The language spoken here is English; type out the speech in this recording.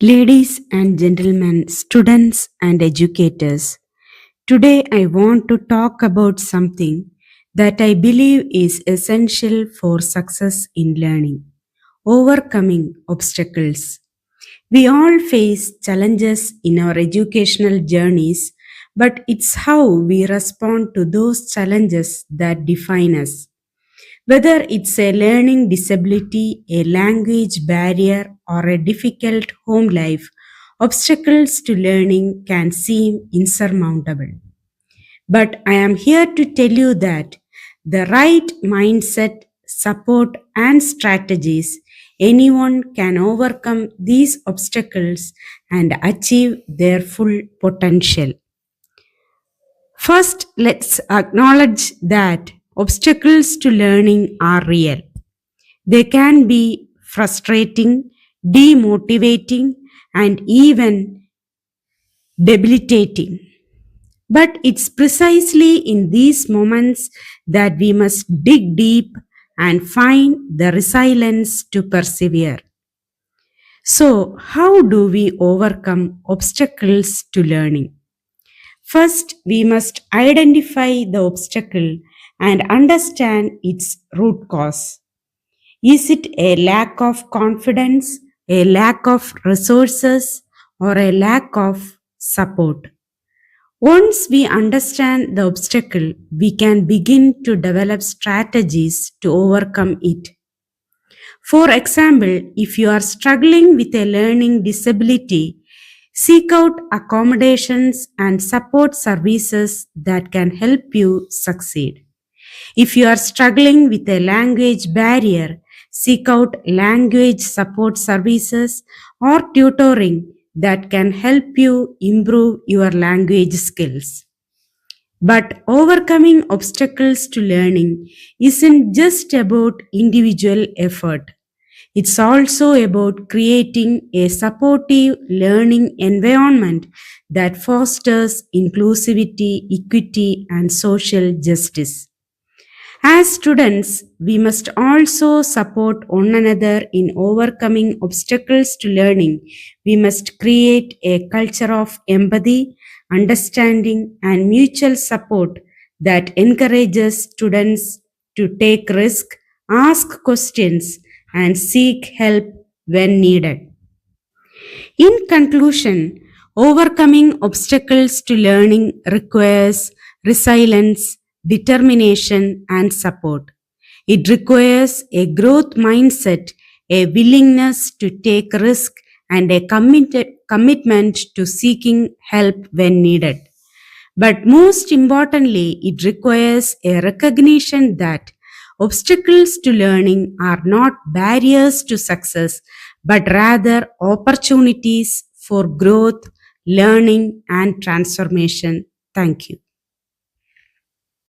Ladies and gentlemen, students and educators, today I want to talk about something that I believe is essential for success in learning: overcoming obstacles. We all face challenges in our educational journeys, but it's how we respond to those challenges that define us. Whether it's a learning disability, a language barrier, or a difficult home life, obstacles to learning can seem insurmountable. But I am here to tell you that the right mindset, support, and strategies, anyone can overcome these obstacles and achieve their full potential. First, let's acknowledge that obstacles to learning are real. They can be frustrating, demotivating, and even debilitating. But it's precisely in these moments that we must dig deep and find the resilience to persevere. So, how do we overcome obstacles to learning? First, we must identify the obstacle and understand its root cause. Is it a lack of confidence, a lack of resources, or a lack of support? Once we understand the obstacle, we can begin to develop strategies to overcome it. For example, if you are struggling with a learning disability, seek out accommodations and support services that can help you succeed. If you are struggling with a language barrier, seek out language support services or tutoring that can help you improve your language skills. But overcoming obstacles to learning isn't just about individual effort. It's also about creating a supportive learning environment that fosters inclusivity, equity, and social justice. As students, we must also support one another in overcoming obstacles to learning. We must create a culture of empathy, understanding, and mutual support that encourages students to take risks, ask questions, and seek help when needed. In conclusion, overcoming obstacles to learning requires resilience, determination, and support. It requires a growth mindset, a willingness to take risk, and a commitment to seeking help when needed. But most importantly, it requires a recognition that obstacles to learning are not barriers to success, but rather opportunities for growth, learning, and transformation. Thank you.